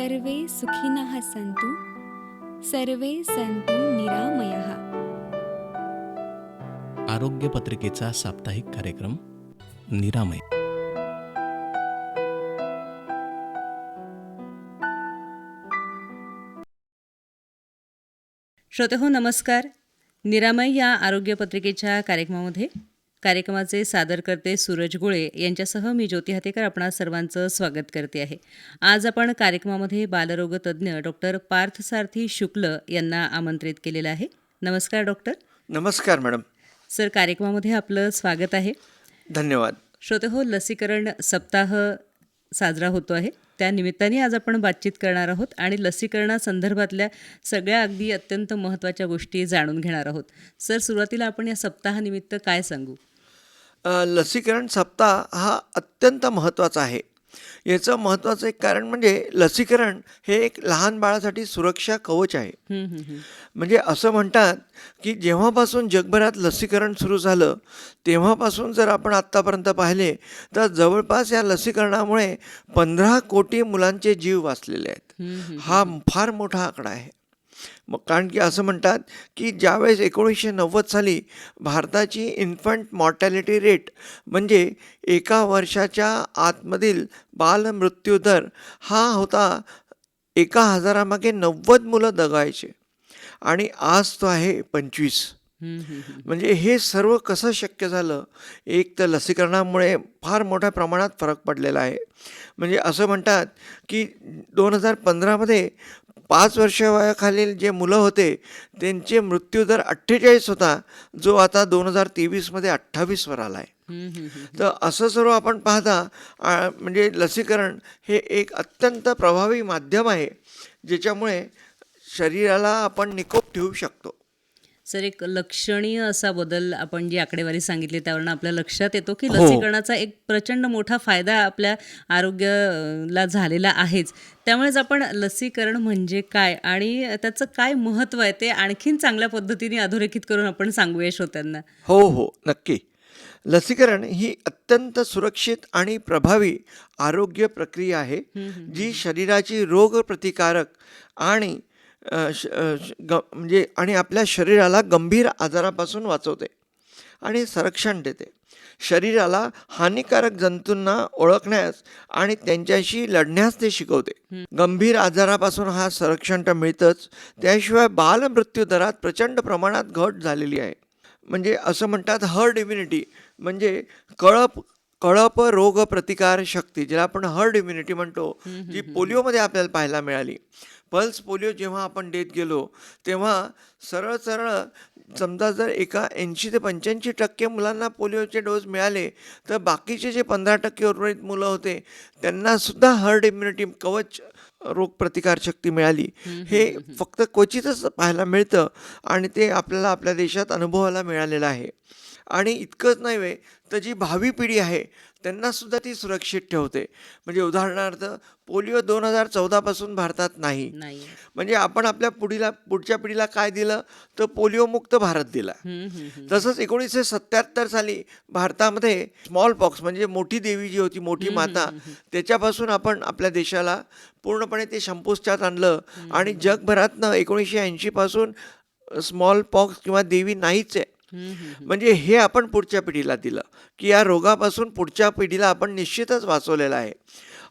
सर्वे सुखिनः सन्तु सर्वे सन्तु निरामयः. आरोग्य पत्रिकेचा साप्ताहिक कार्यक्रम निरामय. श्रोतेहो नमस्कार. निरामय या आरोग्य पत्रिकेच्या कार्यक्रमाचे सादरकर्ते सूरज गोळे यांच्यासह मी ज्योती हातेकर आपणा सर्वांचं स्वागत करते आहे. आज आपण कार्यक्रमामध्ये बालरोगतज्ञ डॉक्टर पार्थसारथी शुक्ल यांना आमंत्रित केलेलं आहे. नमस्कार डॉक्टर. नमस्कार मॅडम. सर, कार्यक्रमामध्ये आपलं स्वागत आहे. धन्यवाद. श्रोतेहो, लसीकरण सप्ताह साजरा होतो आहे. त्या निमित्ताने आज आपण बातचीत करणार आहोत आणि लसीकरणासंदर्भातल्या सगळ्या अगदी अत्यंत महत्त्वाच्या गोष्टी जाणून घेणार आहोत. सर, सुरुवातीला आपण या सप्ताहानिमित्त काय सांगू? लसीकरण सप्ताह हा अत्यंत महत्त्वाचा आहे. याचं महत्त्वाचं एक कारण म्हणजे लसीकरण हे एक लहान बाळासाठी सुरक्षा कवच आहे. म्हणजे असं म्हणतात की जेव्हापासून जगभरात लसीकरण सुरू झालं तेव्हापासून जर आपण आत्तापर्यंत पाहिले तर जवळपास या लसीकरणामुळे 15 कोटी मुलांचे जीव वाचलेले आहेत. हा फार मोठा आकडा आहे. मग कारण की असं म्हणतात की ज्यावेळेस 1990 साली भारताची इन्फंट मॉर्टॅलिटी रेट म्हणजे एका वर्षाच्या आतमधील बालमृत्यू दर हा होता 1000 90 मुलं दगायचे आणि आज तो आहे 25. म्हणजे हे सर्व कसं शक्य झालं? एक तर लसीकरणामुळे फार मोठ्या प्रमाणात फरक पडलेला आहे. म्हणजे असं म्हणतात की 2015मध्ये 5 वर्षावयाखालील जे मुलं होते त्यांचे मृत्यूदर 48 होता, जो आता 2023मध्ये 28वर आला आहे. तर असं सर्व आपण पाहता म्हणजे लसीकरण हे एक अत्यंत प्रभावी माध्यम आहे ज्याच्यामुळे शरीराला आपण निकोप ठेवू शकतो. सर, एक लक्षणीय असा बदल आपण जी आकडेवारी सांगितली त्यावरून आपल्या लक्षात येतो की लसीकरणाचा एक प्रचंड मोठा फायदा आपल्या आरोग्याला झालेला आहेच. त्यामुळेच आपण लसीकरण म्हणजे काय आणि त्याचं काय महत्त्व आहे ते आणखीन चांगल्या पद्धतीने अधोरेखित करून आपण सांगूया श्रोत्यांना. हो, नक्की. लसीकरण ही अत्यंत सुरक्षित आणि प्रभावी आरोग्य प्रक्रिया आहे जी शरीराची रोगप्रतिकारक आणि म्हणजे आणि आपल्या शरीराला गंभीर आजारापासून वाचवते आणि संरक्षण देते. शरीराला हानिकारक जंतूंना ओळखण्यास आणि त्यांच्याशी लढण्यास ते शिकवते. गंभीर आजारापासून हा संरक्षण तर मिळतंच, त्याशिवाय बालमृत्यू दरात प्रचंड प्रमाणात घट झालेली आहे. म्हणजे असं म्हणतात हर्ड इम्युनिटी म्हणजे कळप रोग प्रतिकार शक्ती, ज्याला आपण हर्ड इम्युनिटी म्हणतो, जी पोलिओमध्ये आपल्याला पाहायला मिळाली. पल्स पोलिओ जेव्हा आपण देत गेलो तेव्हा सरळ समजा जर एका 80 ते 85% मुलांना पोलिओचे डोस मिळाले तर बाकीचे जे 15% उर्वरित मुलं होते त्यांनासुद्धा हर्ड इम्युनिटी कवच रोगप्रतिकारशक्ती मिळाली. हे फक्त क्वचितच पाहायला मिळतं आणि ते आपल्याला आपल्या देशात अनुभवायला मिळालेलं आहे. आणि इतकंच नाही तर जी भावी पिढी आहे त्यांनासुद्धा ती सुरक्षित ठेवते. म्हणजे उदाहरणार्थ पोलिओ 2014पासून भारतात नाही. म्हणजे आपण आपल्या पुढच्या पिढीला काय दिलं तर पोलिओमुक्त भारत दिला. तसंच 1977 साली भारतामध्ये स्मॉल पॉक्स म्हणजे मोठी देवी जी होती, मोठी माता, त्याच्यापासून आपण आपल्या देशाला पूर्णपणे ते संपुष्टात आणलं आणि जगभरातनं 1980 पासून स्मॉल पॉक्स किंवा देवी नाहीच आहे. म्हणजे हे आपण पुढच्या पिढीला दिलं की या रोगापासून पुढच्या पिढीला आपण निश्चितच वाचवलेला आहे.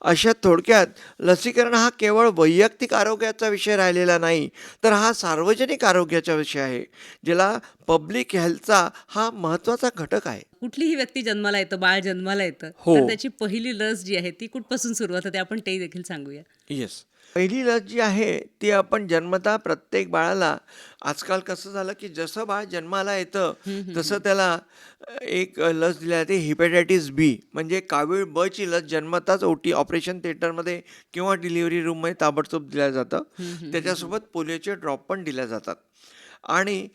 अशा थोडक्यात लसीकरण हा केवळ वैयक्तिक आरोग्याचा विषय राहिलेला नाही तर हा सार्वजनिक आरोग्याचा विषय आहे, ज्याला पब्लिक हेल्थचा हा महत्त्वाचा घटक आहे. कुठलीही व्यक्ती जन्माला येतं, बाळ जन्माला येतं, तर त्याची पहिली लस जी आहे ती कुठपासून सुरुवात होते आपण ते देखील सांगूया. येस. पहिली लस जी आहे ती आपण जन्मता प्रत्येक बाळाला, आजकाल कसं झालं की जसं बाळ जन्माला येतं तसं त्याला एक लस दिली जाते, हिपॅटायटिस बी म्हणजे कावीळ ब ची लस जन्मताच ऑपरेशन थिएटरमध्ये किंवा डिलिव्हरी रूममध्ये ताबडतोब दिलं जातं. त्याच्यासोबत पोलिओचे ड्रॉप पण दिल्या जातात आणि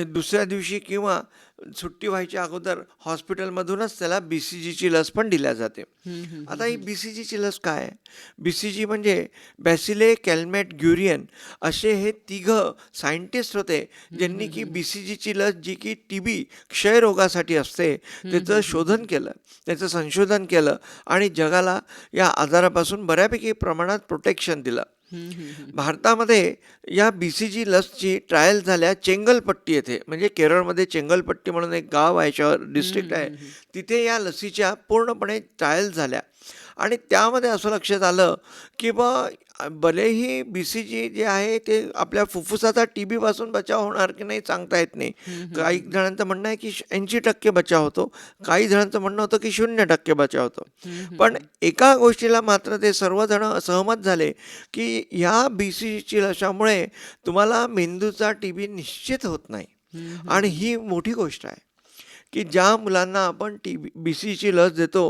दुसऱ्या दिवशी किंवा सुट्टी व्हायच्या अगोदर हॉस्पिटलमधूनच त्याला BCGची लस पण दिल्या जाते. आता ही BCGची लस काय आहे? BCG म्हणजे बॅसिले कॅल्मेट ग्युरियन असे हे 3 सायंटिस्ट होते ज्यांनी की BCGची लस जी की TB क्षयरोगासाठी असते त्याचं शोधन केलं, त्याचं संशोधन केलं आणि जगाला या आजारापासून बऱ्यापैकी प्रमाणात प्रोटेक्शन दिलं. भारतामध्ये या BCG लसची ट्रायल झाल्या चेंगलपट्टी येथे, म्हणजे केरळमध्ये चेंगलपट्टी म्हणून एक गाव आहे, शहर डिस्ट्रिक्ट आहे, तिथे या लसीच्या पूर्णपणे ट्रायल झाल्या. आणि त्यामध्ये असं लक्षात आलं की भलेही BCG जे आहे ते आपल्या फुफ्फुसाचा TB पासून बचाव होणार की नाही सांगता येत नाही. काही जणांचं म्हणणं आहे की 80% बचाव होतो, काही जणांचं म्हणणं होतं की 0% बचाव होतो. पण एका गोष्टीला मात्र ते सर्वजण सहमत झाले की ह्या BCGची लसामुळे तुम्हाला मेंदूचा TB निश्चित होत नाही. आणि ही मोठी गोष्ट आहे की ज्या मुलांना आपण BCGची लस देतो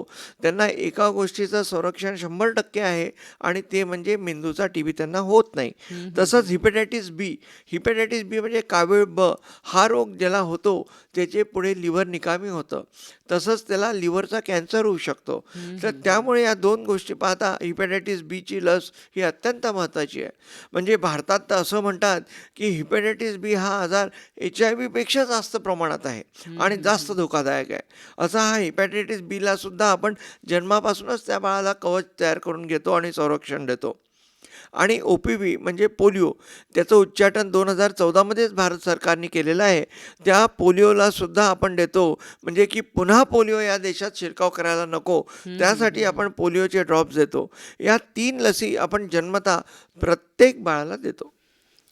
त्यांना एका गोष्टीचं संरक्षण 100% आहे आणि ते म्हणजे मेंदूचा TB त्यांना होत नाही. तसंच हिपॅटायटिस बी म्हणजे कावीळ ब हा रोग ज्याला होतो त्याचे पुढे लिव्हर निकामी होतं, तसंच त्याला लिव्हरचा कॅन्सर होऊ शकतो. तर त्यामुळे या दोन गोष्टी पाहता हिपॅटायटिस Bची लस ही अत्यंत महत्त्वाची आहे. म्हणजे भारतात तर असं म्हणतात की हिपॅटायटिस B हा आजार HIV पेक्षा जास्त प्रमाणात आहे आणि जास्त धोकादायक आहे. असा हा हिपॅटायटिस Bला सुद्धा आपण जन्मापासूनच त्या बाळाला कवच तयार करून घेतो आणि संरक्षण देतो. आणि OPV म्हणजे पोलिओ, त्याचं उच्चाटन 2014मध्येच भारत सरकारने केलेलं आहे. त्या पोलिओला सुद्धा आपण देतो, म्हणजे की पुन्हा पोलिओ या देशात शिरकाव करायला नको, त्यासाठी आपण पोलिओचे ड्रॉप्स देतो. या 3 लसी आपण जन्मता प्रत्येक बाळाला देतो.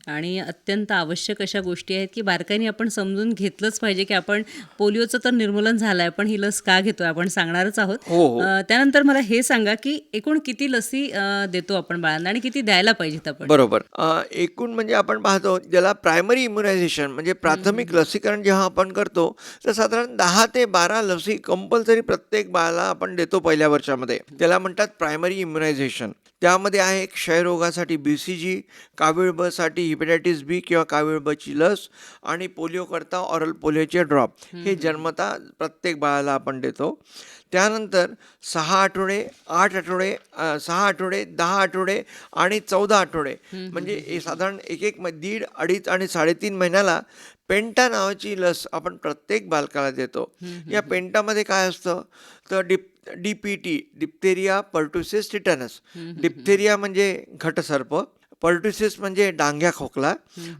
आणि अत्यंत आवश्यक अशा गोष्टी आहेत की बारकाईने आपण समजून घेतलंच पाहिजे की आपण पोलिओचं तर निर्मूलन झालं आहे, पण ही लस का घेतोय आपण सांगणारच आहोत. त्यानंतर मला हे सांगा की एकूण किती लसी देतो आपण बाळांना आणि किती द्यायला पाहिजेत आपण? बरोबर. एकूण म्हणजे आपण पाहतो ज्याला प्रायमरी इम्युनायझेशन म्हणजे प्राथमिक लसीकरण जेव्हा आपण करतो तर साधारण 10 ते 12 लसी कंपल्सरी प्रत्येक बाळाला आपण देतो पहिल्या वर्षामध्ये. त्याला म्हणतात प्रायमरी इम्युनायझेशन. त्यामध्ये आहे क्षयरोगासाठी BCG, कावीळ बसाठी हिपॅटायटिस B किंवा कावीळ बची लस आणि पोलिओकरता ऑरल पोलिओचे ड्रॉप. हे जन्मता प्रत्येक बाळाला आपण देतो. त्यानंतर 6 आठवडे, 8 आठवडे, 6 आठवडे, 10 आठवडे आणि 14 आठवडे, म्हणजे हे साधारण एक 1.5, 2.5 आणि 3.5 महिन्याला पेंटा नावाची लस आपण प्रत्येक बालकाला देतो. या पेंटामध्ये काय असतं तर DPT, diphtheria, pertussis, tetanus. Diphtheria म्हणजे घटसर्प, पर्टुसिस म्हणजे डांग्या खोकला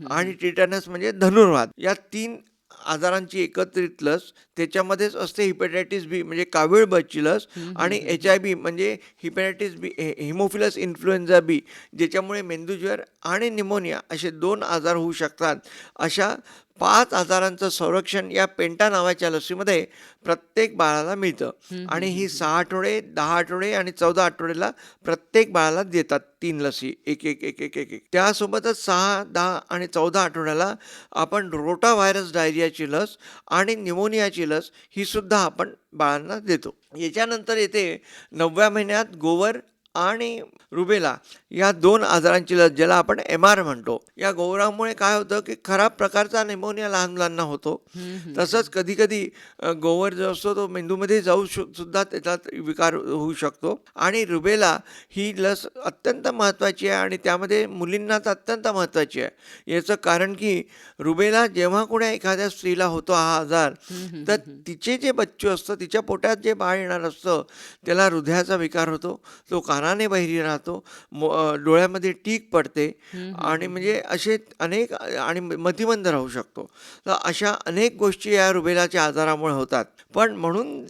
आणि टिटॅनस म्हणजे धनुर्वात. या 3 आजारांची एकत्रित लस. त्याच्यामध्येच असते हिपॅटायटिस B म्हणजे कावीळ बची लस आणि HIV म्हणजे hepatitis B Haemophilus influenza B, ज्याच्यामुळे मेंदूज्वर आणि निमोनिया असे 2 आजार होऊ शकतात. अशा 5 आजारांचं संरक्षण या पेंटा नावाच्या लसीमध्ये प्रत्येक बाळाला मिळतं. आणि ही 6 आठवडे, 10 आठवडे आणि 14 आठवड्याला प्रत्येक बाळाला देतात 3 लसी एक. त्यासोबतच 6, 10 आणि 14 आठवड्याला आपण रोटा व्हायरस डायरियाची लस आणि निमोनियाची लस ही सुद्धा आपण बाळांना देतो. याच्यानंतर येते 9व्या महिन्यात गोवर आणि रुबेला या 2 आजारांची लस, ज्याला आपण MR म्हणतो. या गोवरामुळे काय होतं की खराब प्रकारचा निमोनिया लहान मुलांना होतो. तसंच कधीकधी गोवर जो असतो तो मेंदूमध्ये जाऊ सुद्धा त्याच्यात विकार होऊ शकतो. आणि रुबेला ही लस अत्यंत महत्त्वाची आहे आणि त्यामध्ये मुलींना तर अत्यंत महत्त्वाची आहे. याचं कारण की रुबेला जेव्हा कोण्या एखाद्या स्त्रीला होतो हा आजार, तर तिचे जे बच्चू असतं, तिच्या पोटात जे बाळ येणार असतं त्याला हृदयाचा विकार होतो, तो कानाने बहिरी राहतो, डोळ्यामध्ये टीक पडते आणि म्हणजे असे अनेक आणि मतिमंद राहू शकतो. तर अशा अनेक गोष्टी या रुबेलाच्या आजारामुळे होतात. पण म्हणून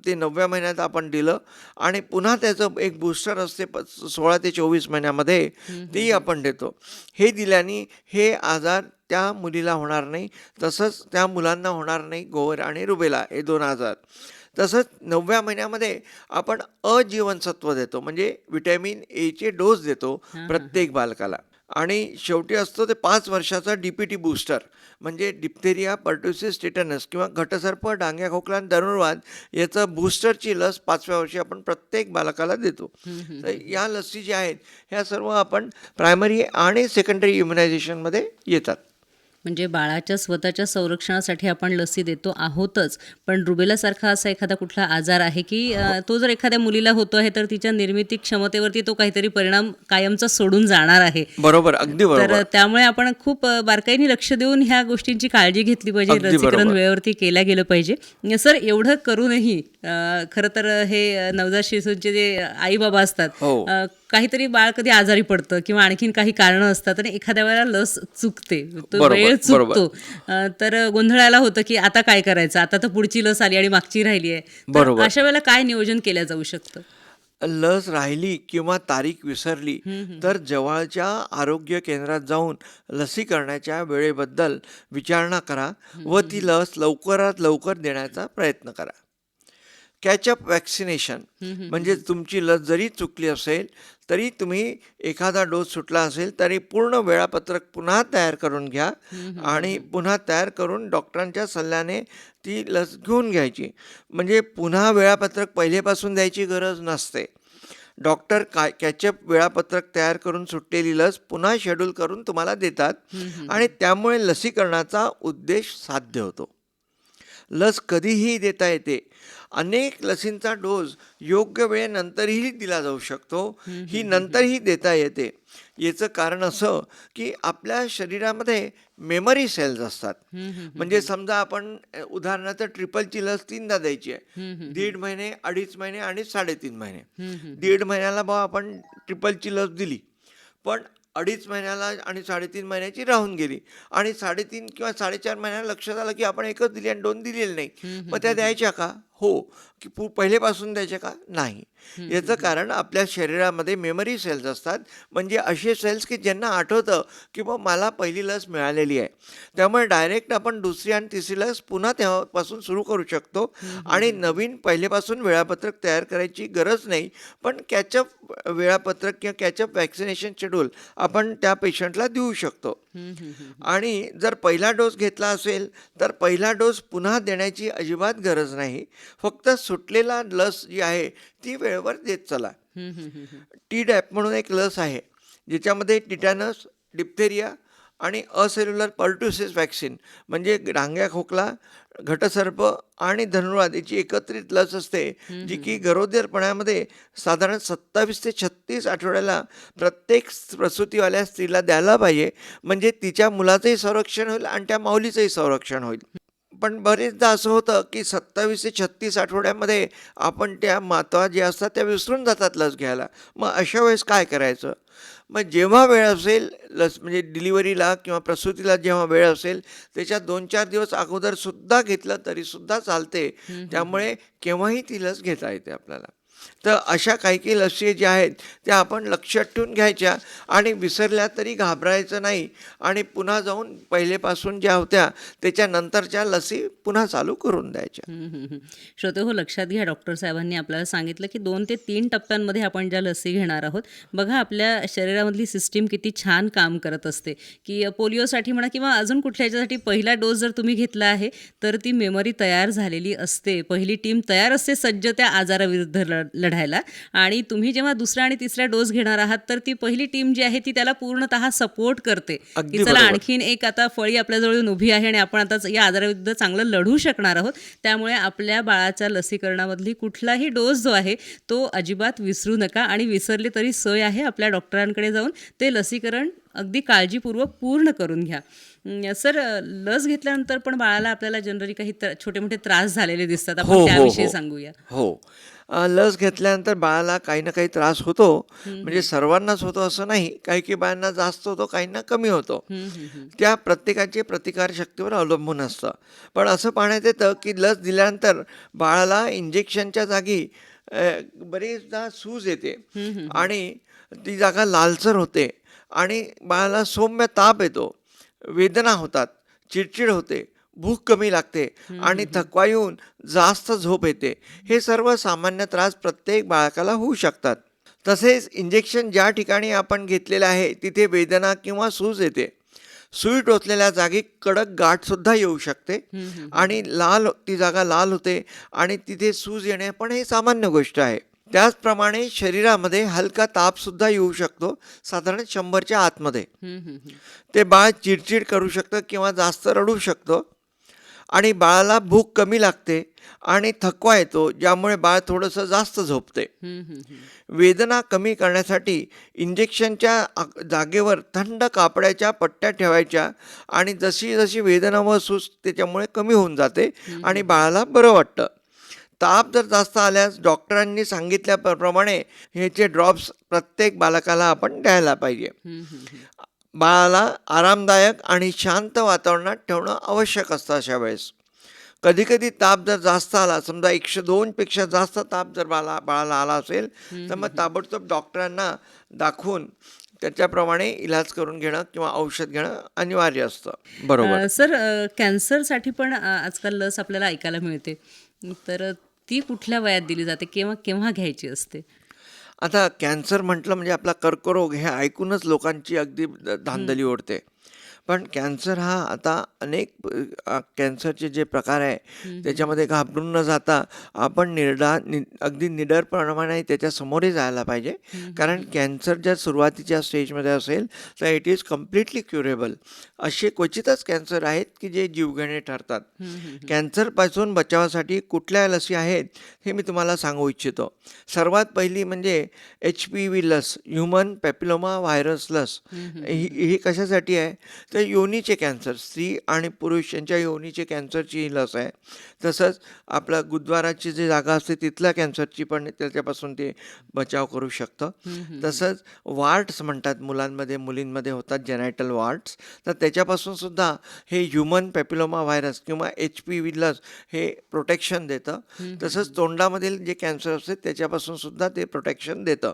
ते 9व्या महिन्यात आपण दिलं आणि पुन्हा त्याचं एक बूस्टर असते 16 ते 24 महिन्यामध्ये, तेही आपण देतो. हे दिल्याने हे आजार त्या मुलीला होणार नाही, तसंच त्या मुलांना होणार नाही, गोवर आणि रुबेला हे 2 आजार. तसंच 9व्या महिन्यामध्ये आपण अजीवनसत्व देतो, म्हणजे व्हिटॅमिन Aचे डोस देतो प्रत्येक बालकाला. आणि शेवटी असतो ते 5 वर्षाचा DPT बूस्टर, म्हणजे डिप्थेरिया, पर्टुसिस, टिटॅनस किंवा घटसर्प, डांग्या खोकला आणि धनुर्वात याचं बूस्टरची लस 5व्या वर्षी आपण प्रत्येक बालकाला देतो. तर या लसी ज्या आहेत ह्या सर्व आपण प्रायमरी आणि सेकंडरी इम्युनायझेशनमध्ये येतात. म्हणजे बाळाच्या स्वतःच्या संरक्षणासाठी आपण लसी देतो आहोतच, पण रुबेलासारखा असा एखादा कुठला आजार आहे की तो जर एखाद्या मुलीला होतो आहे तर तिच्या निर्मिती क्षमतेवरती तो काहीतरी परिणाम कायमचा सोडून जाणार आहे. बरोबर, अगदी बरोबर. तर त्यामुळे आपण खूप बारकाईने लक्ष देऊन ह्या गोष्टींची काळजी घेतली पाहिजे, लसीकरण वेळेवरती केलं गेलं पाहिजे. सर, एवढं करूनही खरं तर हे नवजात शिशूंचे जे आई बाबा असतात काहीतरी बाळ कधी आजारी पडतं किंवा आणखीन काही कारणं असतात आणि एखाद्या वेळेला लस चुकते, तो बरोबर, वेळ बरोबर. चुकतो. तर गोंधळायला होतं की आता काय करायचं, आता तर पुढची लस आली आणि मागची राहिली आहे. तर बरोबर. अशा वेळेला काय नियोजन केलं जाऊ शकतं? लस राहिली किंवा तारीख विसरली तर जवळच्या आरोग्य केंद्रात जाऊन लसीकरणाच्या वेळेबद्दल विचारणा करा व ती लस लवकरात लवकर देण्याचा प्रयत्न करा. कॅचअप वॅक्सिनेशन म्हणजे तुमची लस जरी चुकली असेल तरी तुम्ही एखादा डोस सुटला असेल तरी पूर्ण वेळापत्रक पुन्हा तयार करून घ्या आणि पुन्हा तयार करून डॉक्टरांच्या सल्ल्याने ती लस घेऊन घ्यायची. म्हणजे पुन्हा वेळापत्रक पहिलेपासून द्यायची गरज नसते. डॉक्टर कॅचअप वेळापत्रक तयार करून सुटलेली लस पुन्हा शेड्यूल करून तुम्हाला देतात आणि त्यामुळे लसीकरणाचा उद्देश साध्य होतो. लस कधीही देता येते. अनेक लसींचा डोस योग्य वेळेनंतरही दिला जाऊ शकतो. ही नंतरही देता येते. याचं कारण असं की आपल्या शरीरामध्ये मेमरी सेल्स असतात. म्हणजे समजा आपण उदाहरणार्थ ट्रिपलची लस 3दा द्यायची आहे. 1.5 महिने, 2.5 महिने आणि 3.5 महिने. 1.5 महिन्याला आपण ट्रिपलची लस दिली, पण 2.5 महिन्याला आणि 3.5 महिन्याची राहून गेली आणि 3.5 किंवा 4.5 महिन्याला लक्षात आलं की आपण एकच दिली आणि 2 दिलेले नाही. मग त्या द्यायच्या का? हो. की पहिलेपासून द्यायच्या का? नाही. याचं कारण आपल्या शरीरामध्ये मेमरी सेल्स असतात. म्हणजे असे सेल्स की ज्यांना आठवतं की मग मला पहिली लस मिळालेली आहे. त्यामुळे डायरेक्ट आपण दुसरी आणि तिसरी लस पुन्हा तेव्हापासून सुरू करू शकतो आणि नवीन पहिलेपासून वेळापत्रक तयार करायची गरज नाही. पण कॅचअप वेळापत्रक किंवा कॅचअप वॅक्सिनेशन शेड्यूल आपण त्या पेशंटला देऊ शकतो. आणि जर पहिला डोस घेतला असेल तर पहिला डोस पुन्हा देण्याची अजिबात गरज नाही. फक्त सुटलेला लस जी आहे ती वेळेवर देत चला. Tdap म्हणून एक लस आहे ज्याच्यामध्ये टिटॅनस, डिप्थेरिया आणि असेल्युलर पर्ट्युसिस वॅक्सिन म्हणजे डांग्या खोकला, घटसर्प आणि धनुर्वात याची एकत्रित लस असते, जी की गरोदरपणामध्ये साधारण 27 ते 36 आठवड्याला प्रत्येक प्रसूतीवाल्या स्त्रीला द्यायला पाहिजे. म्हणजे तिच्या मुलाचंही संरक्षण होईल आणि त्या माऊलीचंही संरक्षण होईल. पण बरेचदा असं होतं की 27 ते 36 आठवड्यामध्ये आपण त्या माता ज्या असतात त्या विसरून जातात लस घ्यायला. मग अशा वेळेस काय करायचं? मग जेव्हा वेळ असेल लस म्हणजे डिलिव्हरीला किंवा प्रसूतीला जेव्हा वेळ असेल त्याच्या 2-4 दिवस अगोदरसुद्धा घेतलं तरीसुद्धा चालते. त्यामुळे केव्हाही ती लस घेता येते आपल्याला. तर अशा काही काही लसी ज्या आहेत त्या आपण लक्षात ठेवून घ्यायच्या आणि विसरल्या तरी घाबरायचं नाही आणि पुन्हा जाऊन पहिलेपासून ज्या होत्या त्याच्यानंतरच्या लसी पुन्हा चालू करून द्यायच्या. श्रोते हो, लक्षात घ्या, डॉक्टर साहेबांनी आपल्याला सांगितलं की 2 ते 3 टप्प्यांमध्ये आपण ज्या लसी घेणार आहोत. बघा आपल्या शरीरामधली सिस्टीम किती छान काम करत असते की पोलिओसाठी म्हणा किंवा अजून कुठल्या ह्याच्यासाठी पहिला डोस जर तुम्ही घेतला आहे तर ती मेमरी तयार झालेली असते. पहिली टीम तयार असते सज्ज त्या आजाराविरुद्ध लढायला आणि तुम्ही जेव्हा दुसरा आणि तिसरा डोस घेणार आहात तर ती पहिली टीम जी आहे ती त्याला पूर्णतः सपोर्ट करते अगदी की चला बरोबर. आणखीन एक आता फळी आपल्याजवळ येऊन उभी आहे आणि आपण आता या आजाराविरुद्ध चांगलं लढू शकणार आहोत. त्यामुळे आपल्या बाळाच्या लसीकरणामधली कुठलाही डोस जो आहे तो अजिबात विसरू नका आणि विसरले तरी सोय आहे, आपल्या डॉक्टरांकडे जाऊन ते लसीकरण अगदी काळजीपूर्वक पूर्ण करून घ्या. सर, लस घेतल्यानंतर पण बाळाला आपल्याला जनरली काही छोटे मोठे त्रास झालेले दिसतात, हो आपण हो त्याविषयी हो सांगूया. हो. लस घेतल्यानंतर बाळाला काही ना काही त्रास होतो. म्हणजे सर्वांनाच होतो असं नाही. काही काही बाळांना जास्त होतो, काहींना कमी होतो. त्या प्रत्येकाचे प्रतिकारशक्तीवर अवलंबून असतं. पण असं पाहण्यात येतं की लस दिल्यानंतर बाळाला इंजेक्शनच्या जागी बरेचदा सूज येते आणि ती जागा लालसर होते आणि बाळाला सौम्य ताप येतो, वेदना होतात, चिडचिड होते, भूक कमी लागते आणि थकवा येऊन जास्त झोप येते. हे सर्व सामान्य त्रास प्रत्येक बाळकाला होऊ शकतात. तसेच इंजेक्शन ज्या ठिकाणी आपण घेतलेलं आहे तिथे वेदना किंवा सूज येते. सुई टोचलेल्या जागी कडक गाठसुद्धा येऊ शकते आणि ती जागा लाल होते आणि तिथे सूज येणे पण हे सामान्य गोष्ट आहे. त्याचप्रमाणे शरीरामध्ये हलका तापसुद्धा येऊ शकतो, साधारण 100च्या आतमध्ये. ते बाळ चिडचिड करू शकतं किंवा जास्त रडू शकतं आणि बाळाला भूक कमी लागते आणि थकवा येतो, ज्यामुळे बाळ थोडंसं जास्त झोपते. वेदना कमी करण्यासाठी इंजेक्शनच्या जागेवर थंड कापडाच्या पट्ट्या ठेवायच्या आणि जशी जशी वेदना व सूज त्याच्यामुळे कमी होऊन जाते आणि बाळाला बरं वाटतं. ताप जर जास्त आल्यास डॉक्टरांनी सांगितल्याप्रमाणे ह्याचे ड्रॉप्स प्रत्येक बालकाला आपण द्यायला पाहिजे. बाळाला आरामदायक आणि शांत वातावरणात ठेवणं आवश्यक असतं अशा वेळेस. कधीकधी ताप जर जास्त आला, समजा 102पेक्षा जास्त ताप जर बाळाला आला असेल तर मग ताबडतोब डॉक्टरांना दाखवून त्याच्याप्रमाणे इलाज करून घेणं किंवा औषध घेणं अनिवार्य असतं. बरोबर. सर, कॅन्सरसाठी पण आजकाल लस आपल्याला ऐकायला मिळते, तर ती कुठल्या वयात दिली जाते, केव्हा केव्हा घ्यायची असते? आता कॅन्सर म्हटलं म्हणजे आपला कर्करोग हे ऐकूनच लोकांची अगदी धांदली ओढते. पण कॅन्सर हा आता अनेक कॅन्सरचे जे प्रकार आहे त्याच्यामध्ये घाबरून न जाता आपण अगदी निडरप्रमाणे त्याच्या समोरही जायला पाहिजे. कारण कॅन्सर जर सुरुवातीच्या स्टेजमध्ये असेल तर इट इज कम्प्लिटली क्युरेबल. असे क्वचितच कॅन्सर आहेत की जे जीवघेणे ठरतात. कॅन्सरपासून बचावासाठी कुठल्या लसी आहेत हे मी तुम्हाला सांगू इच्छितो. सर्वात पहिली म्हणजे HPV लस, ह्युमन पॅपिलोमा व्हायरस लस. ही कशासाठी आहे तर योनीचे कॅन्सर, स्त्री आणि पुरुष यांच्या योनीचे कॅन्सरची ही लस आहे. तसंच आपल्या गुदद्वाराची जी जागा असते तिथल्या कॅन्सरची पण त्याच्यापासून ते बचाव करू शकतं. तसंच वार्ट्स म्हणतात मुलांमध्ये मुलींमध्ये होतात जेनायटल वार्ट्स, तर त्याच्यापासून सुद्धा हे ह्युमन पॅपिलोमा व्हायरस किंवा HPV लस हे प्रोटेक्शन देतं. तसंच तोंडामधील जे कॅन्सर असते त्याच्यापासून सुद्धा ते प्रोटेक्शन देतं.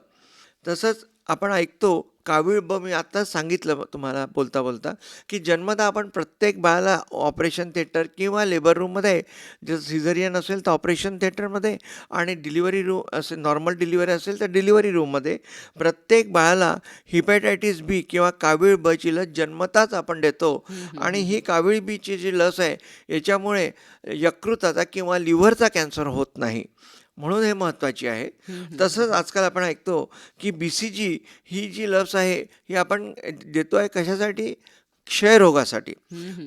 तसंच आपण ऐकतो कावीळ मी आत्ताच सांगितलं तुम्हाला बोलता बोलता की जन्मता आपण प्रत्येक बाळाला ऑपरेशन थिएटर किंवा लेबर रूममध्ये, जर सिझरियन असेल तर ऑपरेशन थिएटरमध्ये आणि डिलिव्हरी रूम असेल, नॉर्मल डिलिव्हरी असेल तर डिलिव्हरी रूममध्ये प्रत्येक बाळाला हिपॅटायटिस B किंवा कावीळ ची लस जन्मताच आपण देतो. आणि ही कावीळ बीची जी लस आहे याच्यामुळे यकृताचा किंवा लिव्हरचा कॅन्सर होत नाही, म्हणून हे महत्त्वाची आहे. तसंच आजकाल आपण ऐकतो की BCG ही जी लस आहे ही आपण देतो आहे कशासाठी, क्षयरोगासाठी.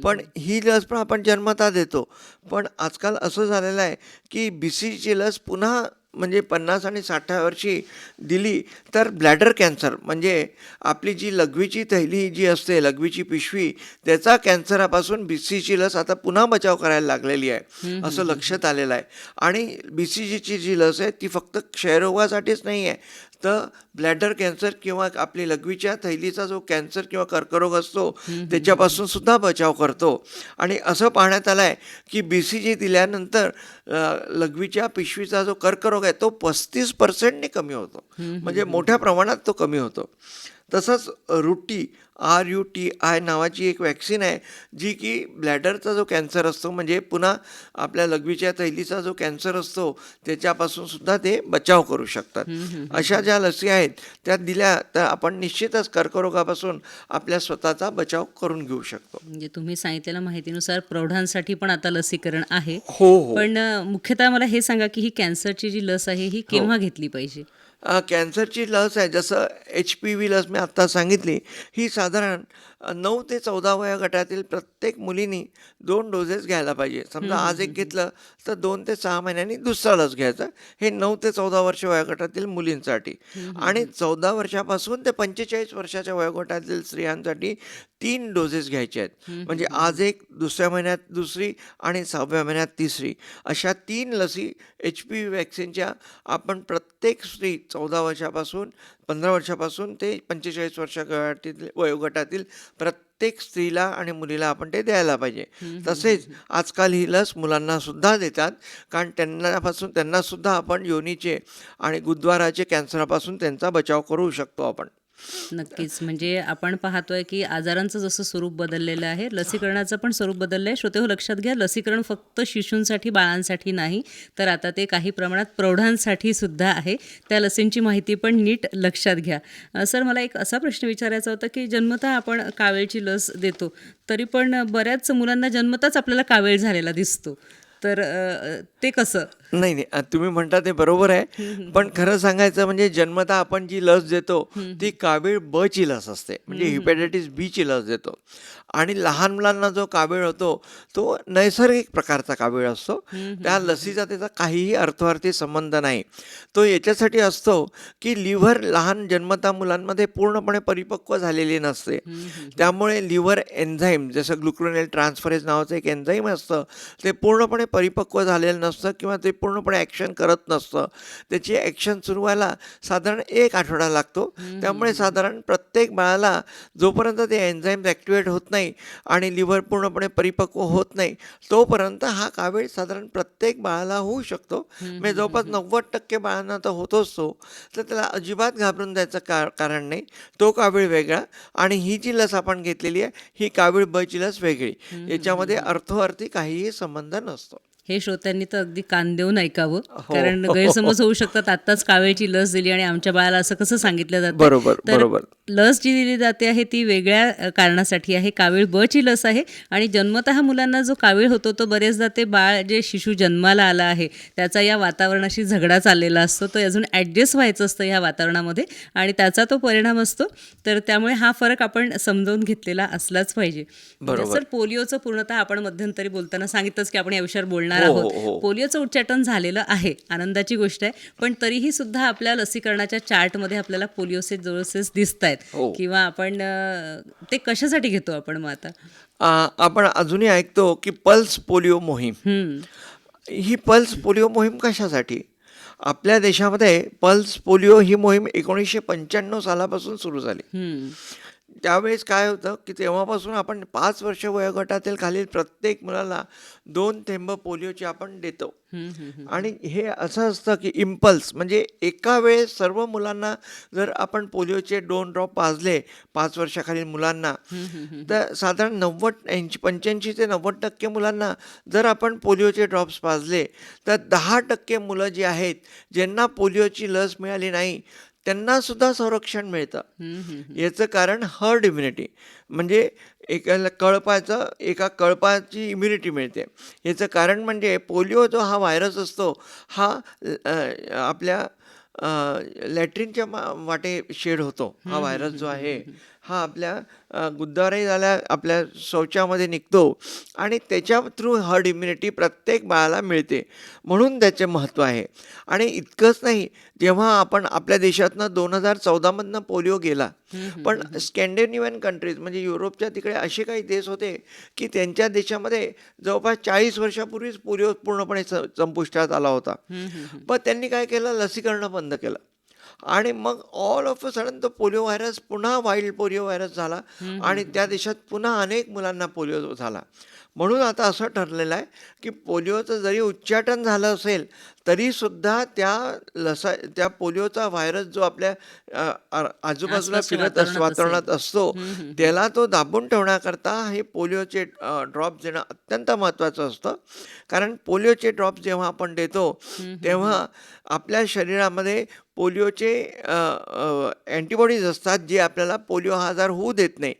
पण ही लस पण आपण जन्मता देतो. पण आजकाल असं झालेलं आहे की BCGची लस पुन्हा म्हणजे 50 आणि 60 वर्षी दिली तर ब्लॅडर कॅन्सर म्हणजे आपली जी लघवीची थैली जी असते, लघवीची पिशवी, त्याचा कॅन्सरापासून BCGची लस आता पुन्हा बचाव करायला लागलेली आहे असं लक्षात आलेलं आहे. आणि BCGची जी लस आहे ती फक्त क्षयरोगासाठीच नाही आहे, तर ब्लॅडर कॅन्सर किंवा आपली लघवीच्या थैलीचा जो कॅन्सर किंवा कर्करोग असतो त्याच्यापासून सुद्धा बचाव करतो. आणि असं पाहण्यात आलं आहे की BCG दिल्यानंतर लघवीच्या पिशवीचा जो कर्करोग आहे तो 35% कमी होतो, म्हणजे मोठ्या प्रमाणात तो कमी होतो. तसंच RUTI नावाची एक वॅक्सिन आहे जी की ब्लॅडरचा जो कॅन्सर असतो म्हणजे पुन्हा आपल्या लघवीच्या थैलीचा जो कॅन्सर असतो त्याच्यापासून सुद्धा ते बचाव करू शकतात. अशा ज्या लसी आहेत त्या दिल्या तर आपण निश्चितच कर्करोगापासून आपल्या स्वतःचा बचाव करून घेऊ शकतो. म्हणजे तुम्ही सांगितलेल्या माहितीनुसार प्रौढांसाठी पण आता लसीकरण आहे. हो. पण मुख्यतः मला हे सांगा की ही कॅन्सरची जी लस आहे ही केव्हा घेतली पाहिजे? कॅन्सरची लस आहे जसं HPV लस मी आत्ता सांगितली, ही साधारण 9 ते 14 वयोगटातील प्रत्येक मुलींनी 2 डोसेस घ्यायला पाहिजे. समजा आज एक घेतलं तर 2 ते 6 महिन्यांनी दुसरा लस घ्यायचा. हे 9 ते 14 वर्ष वयोगटातील मुलींसाठी. आणि 14 वर्षापासून ते 45 वर्षाच्या वयोगटातील स्त्रियांसाठी 3 डोसेस घ्यायचे आहेत. म्हणजे आज एक, दुसऱ्या महिन्यात दुसरी आणि 6व्या महिन्यात तिसरी, अशा 3 लसी HPV वॅक्सिनच्या आपण प्रत्येक स्त्री 14 वर्षापासून 15 वर्षापासून ते 45 वर्षातील वयोगटातील प्रत्येक स्त्रीला आणि मुलीला आपण ते द्यायला पाहिजे. तसेच आजकाल ही लस मुलांना सुद्धा देतात, कारण त्यांना सुद्धा आपण योनीचे आणि गुदद्वाराचे कॅन्सरापासून त्यांचा बचाव करू शकतो आपण. नक्कीच. म्हणजे आपण पाहतोय की आजारांचं जसं स्वरूप बदललेलं आहे, लसीकरणाचं पण स्वरूप बदललं आहे. श्रोते हो, लक्षात घ्या, लसीकरण फक्त शिशूंसाठी, बाळांसाठी नाही, तर आता ते काही प्रमाणात प्रौढांसाठी सुद्धा आहे. त्या लसींची माहिती पण नीट लक्षात घ्या. सर, मला एक असा प्रश्न विचारायचा होता की जन्मतः आपण कावेळची लस देतो, तरी पण बऱ्याच मुलांना जन्मताच आपल्याला कावेळ झालेला दिसतो, तर ते कसं? नाही, तुम्ही म्हणता ते बरोबर आहे. पण खरं सांगायचं म्हणजे जन्मतः आपण जी लस देतो ती कावीळ B ची लस असते, म्हणजे हिपॅटायटिस B ची लस देतो. आणि लहान मुलांना जो कावीळ होतो तो नैसर्गिक प्रकारचा कावीळ असतो. त्या लसीचा त्याचा काहीही अर्थार्थी संबंध नाही. तो याच्यासाठी असतो की लिव्हर लहान जन्मतः मुलांमध्ये पूर्णपणे परिपक्व झालेली नसते, त्यामुळे लिव्हर एन्झाईम, जसं ग्लुक्रोनिल ट्रान्सफरेज नावाचं एक एन्झाईम असतं, ते पूर्णपणे परिपक्व झालेलं नसतं किंवा ते पूर्णपणे ॲक्शन करत नसतं. त्याची ॲक्शन सुरू व्हायला साधारण 1 आठवडा लागतो. त्यामुळे साधारण प्रत्येक बाळाला जोपर्यंत ते एन्झाईम्स ॲक्टिवेट होत नाही आणि लिव्हर पूर्णपणे परिपक्व होत नाही, तोपर्यंत हा कावीळ साधारण प्रत्येक बाळाला होऊ शकतो. म्हणजे जवळपास 90% बाळांना तर होतोच तो. तर त्याला अजिबात घाबरून द्यायचं कारण नाही. तो कावीळ वेगळा आणि ही जी लस आपण घेतलेली आहे, ही कावीळ ब ची लस वेगळी. याच्यामध्ये अर्थोअर्थी काहीही संबंध नसतो. हे श्रोत्यांनी तर अगदी कान देऊन ऐकावं, हो. कारण गैरसमज होऊ शकतात. आत्ताच कावेळची लस दिली आणि आमच्या बाळाला असं कसं सांगितलं जातं. बरोबर, तर बरोबर. लस जी दिली जाते आहे ती वेगळ्या कारणासाठी आहे. कावीळ ब ची लस आहे आणि जन्मतः मुलांना जो कावीळ होतो तो बरेचदा ते बाळ जे शिशु जन्माला आला आहे त्याचा या वातावरणाशी झगडा चाललेला असतो. तो अजून ॲडजस्ट व्हायचं असतं ह्या वातावरणामध्ये आणि त्याचा तो परिणाम असतो. तर त्यामुळे हा फरक आपण समजावून घेतलेला असलाच पाहिजे. बरोबर. सर, पोलिओचं पूर्णतः आपण मध्यंतरी बोलताना सांगितलंच की आपण या विषयावर बोलणार हो, आहोत. हो, हो. पोलिओचं उच्चाटन झालेलं आहे, आनंदाची गोष्ट आहे. पण तरीही सुद्धा आपल्या लसीकरणाच्या चार्टमध्ये आपल्याला पोलिओचे डोसेस दिसत आहेत हो. किंवा आपण ते कशासाठी घेतो आपण मग आता? आपण अजूनही ऐकतो की पल्स पोलिओ मोहीम. ही पल्स पोलिओ मोहीम कशासाठी? आपल्या देशामध्ये पल्स पोलिओ ही मोहीम 1995 सालापासून सुरू झाली. त्यावेळेस काय होतं की तेव्हापासून आपण 5 वर्ष वयोगटातील खालील प्रत्येक मुलाला 2 थेंब पोलिओचे आपण देतो. आणि हे असं असतं की इम्पल्स म्हणजे एका वेळेस सर्व मुलांना जर आपण पोलिओचे 2 ड्रॉप पाजले 5 वर्षाखालील मुलांना, तर साधारण 85 ते 90% मुलांना जर आपण पोलिओचे ड्रॉप्स पाजले तर 10% मुलं जी आहेत ज्यांना पोलिओची लस मिळाली नाही त्यांना सुद्धा संरक्षण मिळतं. याचं कारण हर्ड इम्युनिटी म्हणजे एका कळपाची इम्युनिटी मिळते. याचं कारण म्हणजे पोलिओ जो हा व्हायरस असतो हा आपल्या लॅट्रिनच्या वाटे शेड होतो. हा व्हायरस जो आहे हा आपल्या गुद्द्वारे झाल्या आपल्या शौचामध्ये निघतो आणि त्याच्या थ्रू हर्ड इम्युनिटी प्रत्येक बाळाला मिळते. म्हणून त्याचे महत्त्व आहे. आणि इतकंच नाही, जेव्हा आपण आपल्या देशातनं 2014मधनं पोलिओ गेला, पण स्कॅन्डिनेव्हियन कंट्रीज म्हणजे युरोपच्या तिकडे असे काही देश होते की त्यांच्या देशामध्ये जवळपास 40 वर्षापूर्वीच पोलिओ पूर्णपणे संपुष्टात आला होता. पण त्यांनी काय केलं, लसीकरण बंद केलं आणि मग ऑल ऑफ अ सडन तो पोलिओ व्हायरस पुन्हा वाईल्ड पोलिओ व्हायरस झाला आणि त्या देशात पुन्हा अनेक मुलांना पोलिओ झाला. म्हणून आता असं ठरलेलं आहे की पोलिओचं जरी उच्चाटन झालं असेल तरीसुद्धा त्या पोलिओचा व्हायरस जो आपल्या आजूबाजूला फिरत वातावरणात असतो त्याला तो दाबून ठेवण्याकरता हे पोलिओचे ड्रॉप्स देणं अत्यंत महत्त्वाचं असतं. कारण पोलिओचे ड्रॉप्स जेव्हा आपण देतो तेव्हा आपल्या शरीरामध्ये पोलिओचे अँटीबॉडीज असतात जे आपल्याला पोलिओ हा आजार होऊ देत नाही.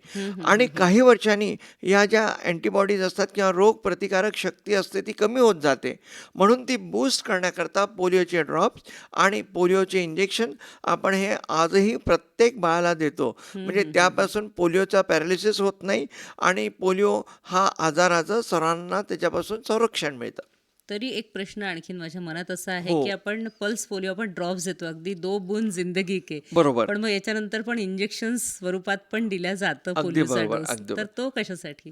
आणि काही वर्षांनी या ज्या अँटीबॉडीज असतात किंवा रोगप्रतिकारक शक्ती असते ती कमी होत जाते. म्हणून ती बूस्ट करण्याकरता पोलिओचे ड्रॉप्स आणि पोलिओचे इंजेक्शन आपण हे आजही प्रत्येक बाळाला देतो. म्हणजे त्यापासून पोलिओचा पॅरालिसिस होत नाही आणि पोलिओ हा आजाराचं सर्वांना त्याच्यापासून संरक्षण मिळतं. तरी एक प्रश्न आणखीन माझ्या मनात असा आहे हो. की आपण पल्स पोलिओ आपण ड्रॉप्स देतो, अगदी 2 बूंद जिंदगी के, बरोबर. पण मग याच्यानंतर पण इंजेक्शन स्वरूपात पण दिल्या जातं अगदी पोलिओचा बरोबर, डोस. अगदी तर तो कशासाठी?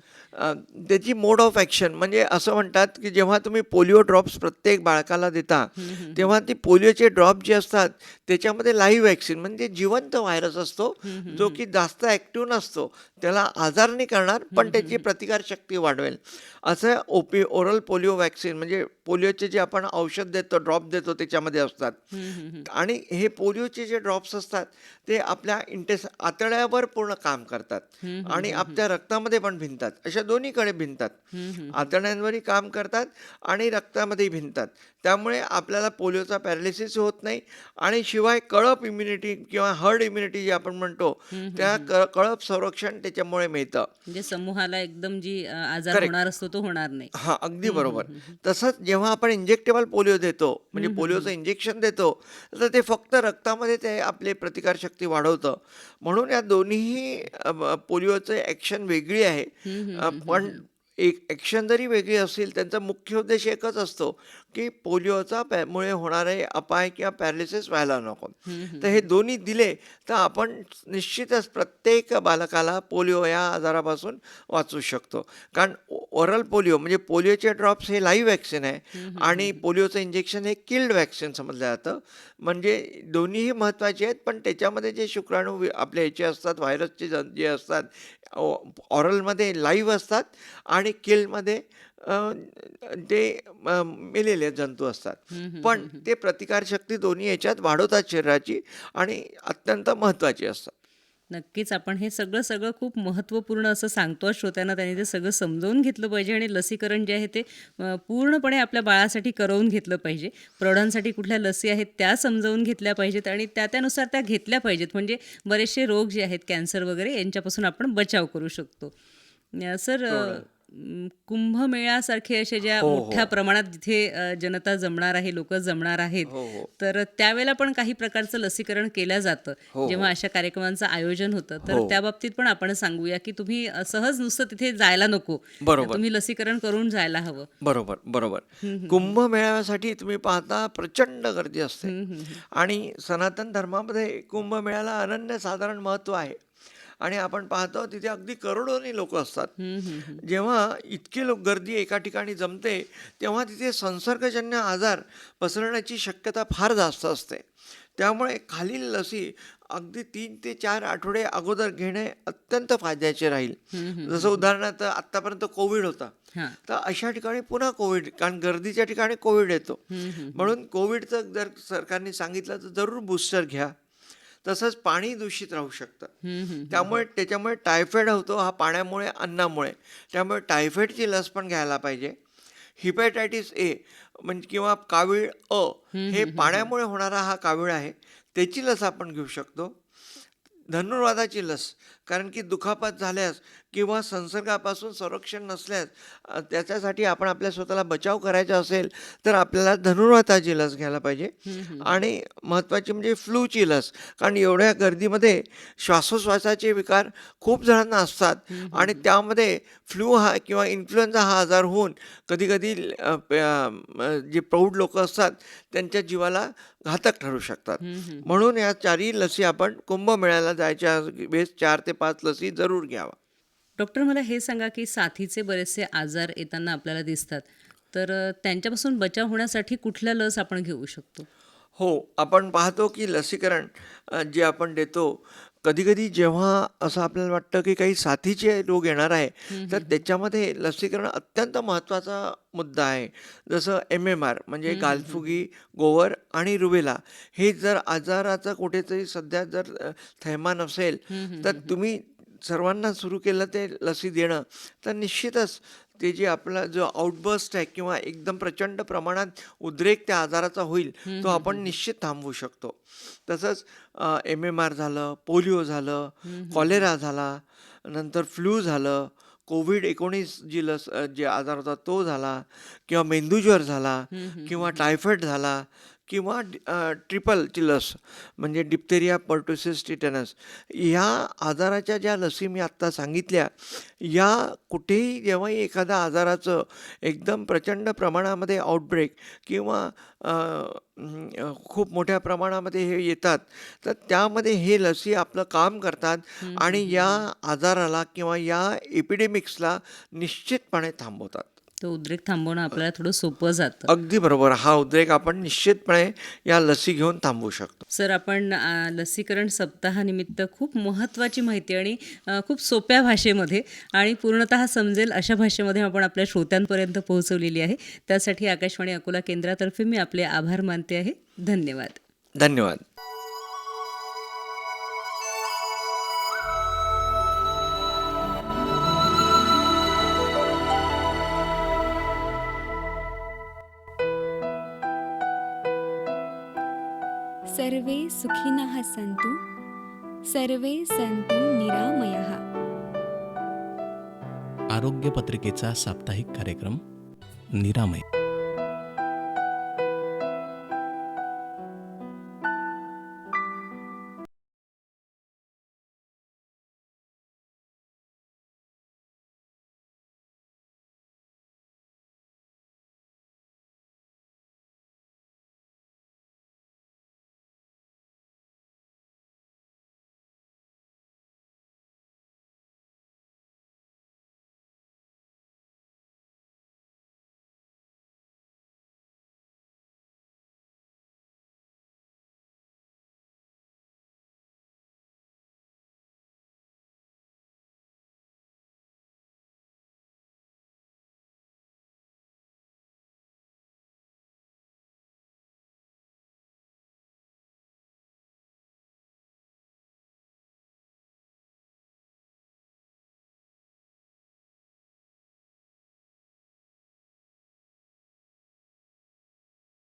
त्याची मोड ऑफ ॲक्शन म्हणजे असं म्हणतात की जेव्हा तुम्ही पोलिओ ड्रॉप्स प्रत्येक बाळकाला देता तेव्हा ती पोलिओचे ड्रॉप जे असतात त्याच्यामध्ये लाईव्ह वॅक्सिन म्हणजे जिवंत व्हायरस असतो जो की जास्त ॲक्टिव्ह नसतो, त्याला आजार नाही करणार पण त्याची प्रतिकारशक्ती वाढवेल. असं ओरल पोलिओ वॅक्सिन म्हणजे पोलिओचे जे आपण औषध देतो ड्रॉप देतो त्याच्यामध्ये असतात. आणि हे पोलिओचे जे ड्रॉप्स असतात ते आपल्या आतड्यावर पूर्ण काम करतात आणि आपल्या रक्तामध्ये पण भिनतात. अशा दोन्हीकडे भिनतात. आतड्यांवरही काम करतात आणि रक्तामध्येही भिनतात. त्यामुळे आपल्याला पोलिओचा पॅरालिसिस होत नाही आणि शिवाय कळप इम्युनिटी किंवा हर्ड इम्युनिटी जे आपण म्हणतो त्या कळप संरक्षण त्याच्यामुळे मिळतं. म्हणजे समूहाला एकदम जी आजार होणार असतो तो होणार नाही. हां, अगदी बरोबर. तसंच जेव्हा आपण इंजेक्टेबल पोलिओ देतो म्हणजे पोलिओचं इंजेक्शन देतो तर ते फक्त रक्तामध्ये ते आपले प्रतिकारशक्ती वाढवतं. म्हणून या दोन्हीही पोलिओचं ॲक्शन वेगळी आहे. पण एक ॲक्शन जरी वेगळी असेल त्यांचा मुख्य उद्देश एकच असतो की पोलिओचा मुळे होणारे अपाय किंवा पॅरालिसिस व्हायला नको. तर हे दोन्ही दिले तर आपण निश्चितच प्रत्येक बालकाला पोलिओ या आजारापासून वाचू शकतो. कारण ओरल पोलिओ म्हणजे पोलिओचे ड्रॉप्स हे लाईव्ह वॅक्सिन आहे आणि पोलिओचं इंजेक्शन हे किल्ड वॅक्सिन समजलं जातं. म्हणजे दोन्हीही महत्त्वाचे आहेत, पण त्याच्यामध्ये जे शुक्राणू आपल्या ह्याचे असतात, व्हायरसचे जे असतात, ऑरलमध्ये लाईव्ह असतात आणि किल्डमध्ये ते मेलेले जंतू असतात. पण ते प्रतिकारशक्ती दोन्ही याच्यात वाढवतात शरीराची आणि अत्यंत महत्त्वाची असतात. नक्कीच आपण हे सगळं खूप महत्त्वपूर्ण असं सांगतो श्रोत्यांना. त्यांनी ते सगळं समजावून घेतलं पाहिजे आणि लसीकरण जे आहे ते पूर्णपणे आपल्या बाळासाठी करवून घेतलं पाहिजे. प्रौढांसाठी कुठल्या लसी आहेत त्या समजावून घेतल्या पाहिजेत आणि त्यानुसार त्या घेतल्या पाहिजेत. म्हणजे बरेचसे रोग जे आहेत, कॅन्सर वगैरे, यांच्यापासून आपण बचाव करू शकतो. सर, कुंभमेळ्यासारखे असे ज्या हो, मोठ्या प्रमाणात जिथे जनता जमणार आहे, लोक जमणार आहेत, हो, हो. तर त्यावेळेला पण काही प्रकारचं लसीकरण केलं जातं हो, जेव्हा अशा कार्यक्रमांचं आयोजन होतं. तर हो. त्या बाबतीत पण आपण सांगूया की तुम्ही सहज नुसतं तिथे जायला नको, बरोबर. तुम्ही लसीकरण करून जायला हवं. बरोबर बरोबर. कुंभमेळ्यासाठी तुम्ही पाहता प्रचंड गर्दी असते आणि सनातन धर्मामध्ये कुंभमेळ्याला अनन्यसाधारण महत्त्व आहे आणि आपण पाहतो तिथे अगदी करोडोनी लोक असतात. जेव्हा इतकी गर्दी एका ठिकाणी जमते तेव्हा तिथे संसर्गजन्य आजार पसरण्याची शक्यता फार जास्त असते. त्यामुळे खालील लसी अगदी 3 ते 4 आठवडे अगोदर घेणे अत्यंत फायद्याचे राहील. जसं उदाहरणार्थ आत्तापर्यंत कोविड होता, हां. तर अशा ठिकाणी पुन्हा कोविड, कारण गर्दीच्या ठिकाणी कोविड येतो. म्हणून कोविडचं जर सरकारने सांगितलं तर जरूर बूस्टर घ्या. तसंच पाणी दूषित राहू शकतं, त्याच्यामुळे टायफॉईड होतो हा पाण्यामुळे, अन्नामुळे. त्यामुळे टायफॉईडची लस पण घ्यायला पाहिजे. हिपॅटायटिस ए म्हणजे किंवा कावीळ अ हे पाण्यामुळे होणारा हा कावीळ आहे, त्याची लस आपण घेऊ शकतो. धनुर्वाताची लस, कारण की दुखापत झाल्यास किंवा संसर्गापासून संरक्षण नसल्यास त्याच्यासाठी आपण आपल्या स्वतःला बचाव करायचा असेल तर आपल्याला धनुर्वाताची लस घ्यायला पाहिजे. आणि महत्त्वाची म्हणजे फ्लूची लस, कारण एवढ्या गर्दीमध्ये श्वासोश्वासाचे विकार खूप जणांना असतात आणि त्यामध्ये फ्लू हा किंवा इन्फ्लुएन्झा हा आजार होऊन कधीकधी जे प्रौढ लोक असतात त्यांच्या जीवाला घातक ठरू शकतात. म्हणून या 4ही लसी आपण कुंभमेळ्याला जायच्या वेळेस 4 ते 5 लसी जरूर घ्यावा. डॉक्टर, मला हे सांगा की साथीचे बरेचसे आजार येताना आपल्याला दिसतात, तर त्यांच्यापासून बचाव होण्यासाठी कुठल्या लस आपण घेऊ शकतो? हो, आपण पाहतो की लसीकरण जे आपण देतो, कधीकधी जेव्हा असं आपल्याला वाटतं की काही साथीचे रोग येणार आहे तर त्याच्यामध्ये लसीकरण अत्यंत महत्त्वाचा मुद्दा आहे. जसं MMR म्हणजे गालफुगी, गोवर आणि रुबेला हे जर आजाराचं कुठेतरी सध्या जर थैमान असेल तर तुम्ही सर्वांना सुरू केलं ते लसी देणं, तर निश्चितच ते जे आपला जो आउटबर्स्ट आहे किंवा एकदम प्रचंड प्रमाणात उद्रेक त्या आजाराचा होईल तो आपण निश्चित थांबवू शकतो. तसंच MMR झालं, पोलिओ झालं, कॉलेरा झाला, नंतर फ्लू झालं, COVID-19 जी लस जे आजार होता तो झाला, किंवा मेंदूज्वर झाला, किंवा टायफॉईड झाला, किंवा ट्रिपलची लस म्हणजे डिप्थेरिया, पर्टुसिस, टिटॅनस, ह्या आजाराच्या ज्या लसी मी आत्ता सांगितल्या, या कुठेही जेव्हाही एखाद्या आजाराचं एकदम प्रचंड प्रमाणामध्ये आउटब्रेक किंवा खूप मोठ्या प्रमाणामध्ये हे येतात तर त्यामध्ये हे लसी आपलं काम करतात आणि या आजाराला किंवा या एपिडेमिक्सला निश्चितपणे थांबवतात. तो उद्रेक थांबवणं आपल्याला थोडं सोपं जातं. अगदी बरोबर. हा उद्रेक आपण निश्चितपणे या लसी घेऊन थांबवू शकतो. सर, आपण लसीकरण सप्ताहानिमित्त खूप महत्त्वाची माहिती आणि खूप सोप्या भाषेमध्ये आणि पूर्णतः समजेल अशा भाषेमध्ये आपण आपल्या श्रोत्यांपर्यंत पोहोचवलेली आहे. त्यासाठी आकाशवाणी अकोला केंद्रातर्फे मी आपले आभार मानते आहे. धन्यवाद. धन्यवाद. सर्वे सुखिनः सन्तु, सर्वे सन्तु निरामयः. आरोग्य पत्रिकेचा साप्ताहिक कार्यक्रम निरामय.